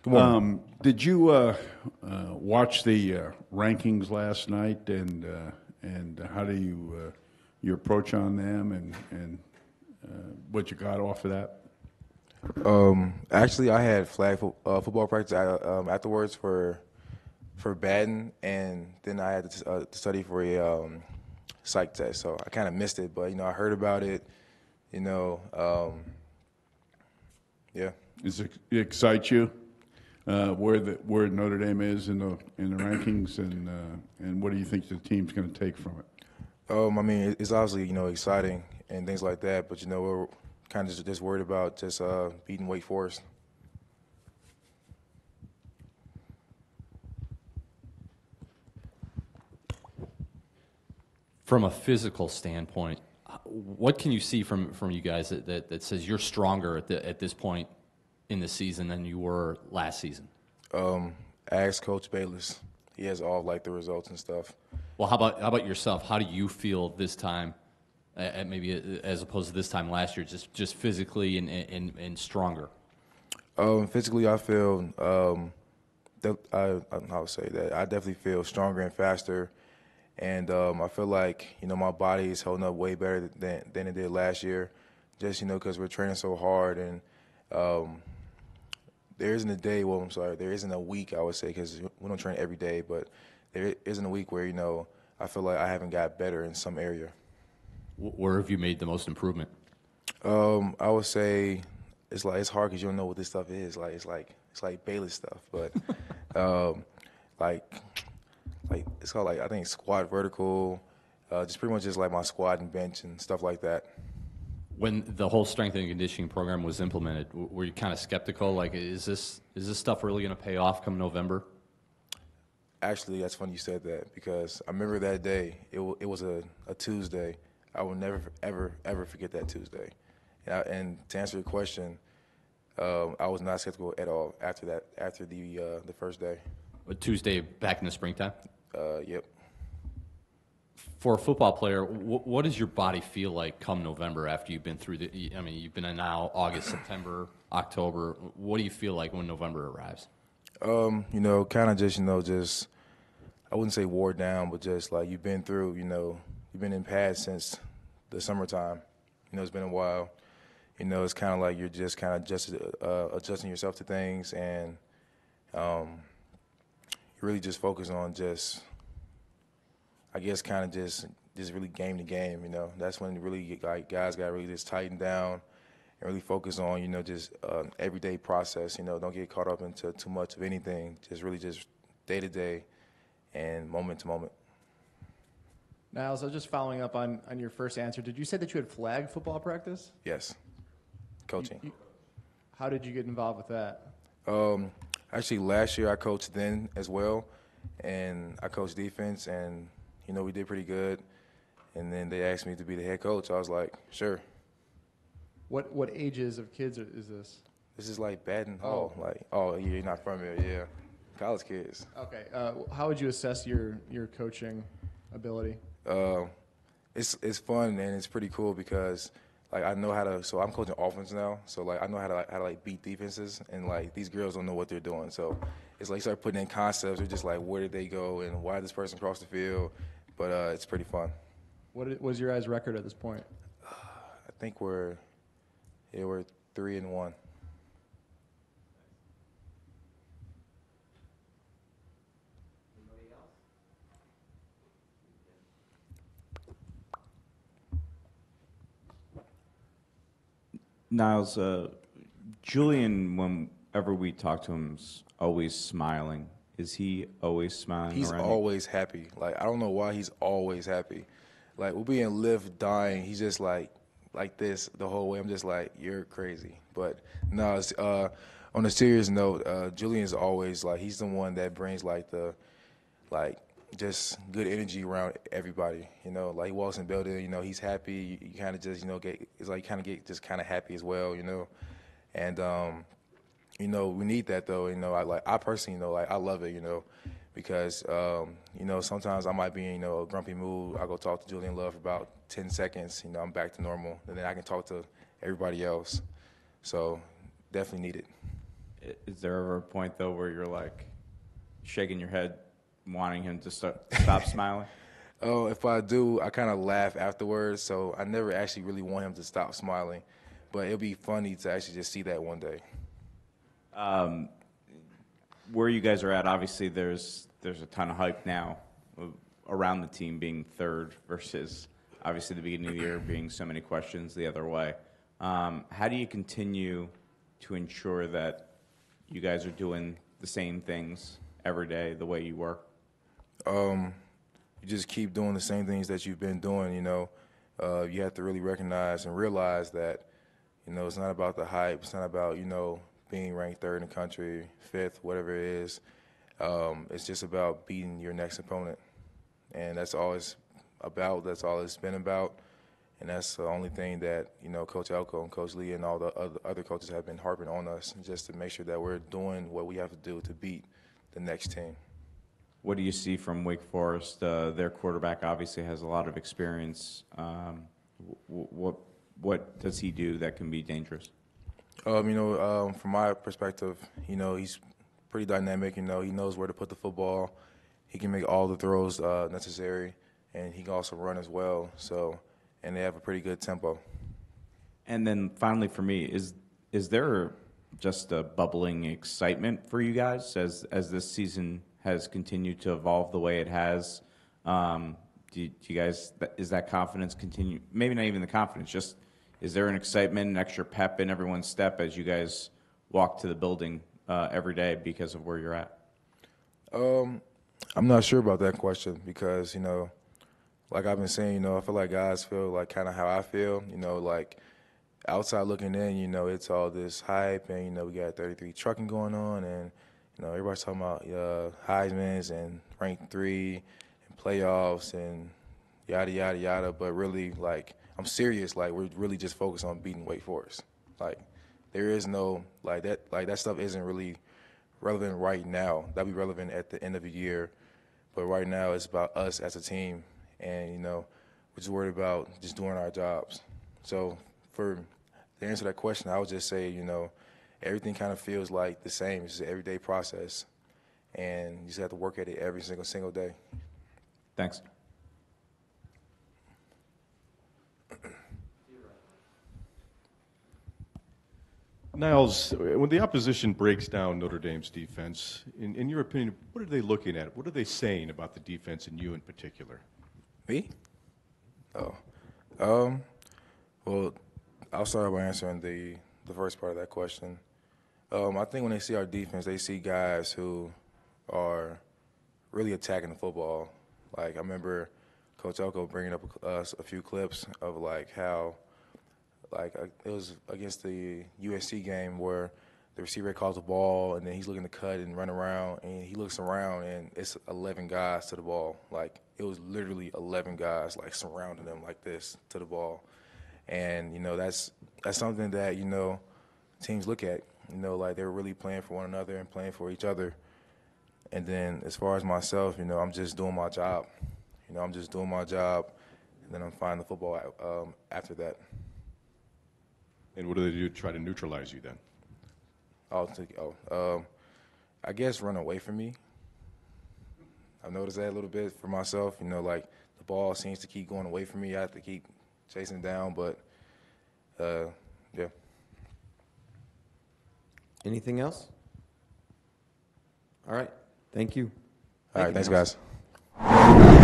Good morning. Did you watch the rankings last night, and how do you your approach on them, and what you got off of that? Actually, I had flag football practice afterwards for batting, and then I had to study for a psych test. So I kind of missed it, but I heard about it. Yeah. Does it excite you where Notre Dame is in the rankings, and what do you think the team's going to take from it? I mean, it's obviously exciting and things like that, but we're kind of just worried about just beating Wake Forest. From a physical standpoint, what can you see from you guys that says you're stronger at this point in the season than you were last season? Ask Coach Bayless. He has all the results and stuff. Well, how about yourself? How do you feel this time, maybe as opposed to this time last year, just physically and stronger? Physically, I feel I would say that I definitely feel stronger and faster. And I feel like, my body is holding up way better than it did last year, just, because we're training so hard. And there isn't a week, I would say, because we don't train every day, but there isn't a week where, I feel like I haven't got better in some area. Where have you made the most improvement? I would say it's hard because you don't know what this stuff is. It's like Bayless stuff, but it's called I think squat vertical, just pretty much just like my squat and bench and stuff like that. When the whole strength and conditioning program was implemented, were you kind of skeptical? Like, is this stuff really going to pay off come November? Actually, that's funny you said that, because I remember that day. It was a Tuesday. I will never ever forget that Tuesday. And to answer your question, I was not skeptical at all after the first day. A Tuesday back in the springtime? Yep. For a football player, what does your body feel like come November after you've been through you've been in now August, September, October. What do you feel like when November arrives? Kind of just, I wouldn't say wore down, but just like you've been through, you've been in pads since the summertime. It's been a while. It's kind of like you're just kind of just adjusting yourself to things, and you really just focus on just, I guess, kind of just really game to game. That's when really guys got to really just tighten down and really focus on just everyday process. Don't get caught up into too much of anything. Just really just day to day and moment to moment. Nyles, I was just following up on your first answer. Did you say that you had flag football practice? Yes, coaching. How did you get involved with that? Actually, last year I coached then as well, and I coached defense, and we did pretty good. And then they asked me to be the head coach. I was like, sure. What ages of kids is this? This is like Baton Hall. You're not from here, yeah. College kids. Okay. How would you assess your coaching ability? It's fun, and it's pretty cool because I know how to. So I'm coaching offense now. So I know how to beat defenses, and these girls don't know what they're doing. So it's you start putting in concepts. They're just where did they go and why did this person cross the field? But it's pretty fun. What was your guys' record at this point? I think we're 3-1. Nyles, Julian, whenever we talk to him, is always smiling. Is he always smiling? He's always happy. I don't know why he's always happy. We'll be in lift dying. He's just like this the whole way. I'm just like, you're crazy. But no, it's, on a serious note, Julian's always he's the one that brings just good energy around everybody. He walks in the building, he's happy. You kind of just, get just kind of happy as well, And, we need that though, I personally, I love it, because, sometimes I might be in, a grumpy mood. I go talk to Julian Love for about 10 seconds, I'm back to normal. And then I can talk to everybody else. So definitely need it. Is there ever a point though where you're like shaking your head, wanting him to stop smiling? Oh, if I do, I kind of laugh afterwards. So I never actually really want him to stop smiling, but it'll be funny to actually just see that one day. Where you guys are at, obviously there's a ton of hype now around the team being third versus obviously the beginning of the year being so many questions the other way. How do you continue to ensure that you guys are doing the same things every day the way you were? You just keep doing the same things that you've been doing, you know. You have to really recognize and realize that, you know, it's not about the hype. It's not about, you know, being ranked third in the country, fifth, whatever it is. It's just about beating your next opponent. And that's all it's about. That's all it's been about. And that's the only thing that, you know, Coach Elko and Coach Lee and all the other coaches have been harping on us, just to make sure that we're doing what we have to do to beat the next team. What do you see from Wake Forest? Their quarterback obviously has a lot of experience. What does he do that can be dangerous? You know, from my perspective, you know, he's pretty dynamic. You know, he knows where to put the football. He can make all the throws necessary, and he can also run as well. So, and they have a pretty good tempo. And then finally for me, is there just a bubbling excitement for you guys as this season has continued to evolve the way it has? Do you guys, is that confidence continue? Maybe not even the confidence, just is there an excitement, an extra pep in everyone's step as you guys walk to the building every day because of where you're at? I'm not sure about that question because, you know, like I've been saying, you know, I feel like guys feel like kind of how I feel, you know, like outside looking in, you know, it's all this hype and, you know, we got 33 trucking going on and, you know, everybody's talking about Heisman's and ranked 3 and playoffs and yada, yada, yada. But really, like, I'm serious. Like, we're really just focused on beating Wake Forest. Like, there is no, like that stuff isn't really relevant right now. That'll be relevant at the end of the year. But right now, it's about us as a team. And, you know, we're just worried about just doing our jobs. So for to answer that question, I would just say, you know, everything kind of feels like the same. It's an everyday process. And you just have to work at it every single day. Thanks. Nyles, when the opposition breaks down Notre Dame's defense, in your opinion, what are they looking at? What are they saying about the defense and you in particular? Me? Oh. Well, I'll start by answering the first part of that question. I think when they see our defense, they see guys who are really attacking the football. Like, I remember Coach Elko bringing up a few clips of, like, how, like, it was against the USC game where the receiver calls the ball, and then he's looking to cut and run around, and he looks around, and it's 11 guys to the ball. Like, it was literally 11 guys, like, surrounding them like this to the ball. And, you know, that's something that, you know, teams look at. You know, like, they're really playing for one another and playing for each other. And then as far as myself, you know, I'm just doing my job. You know, I'm just doing my job, and then I'm finding the football after that. And what do they do to try to neutralize you then? I guess run away from me. I've noticed that a little bit for myself. You know, like, the ball seems to keep going away from me. I have to keep chasing it down, but, yeah. Anything else? All right. Thank you. All right, thanks, Nyles. guys.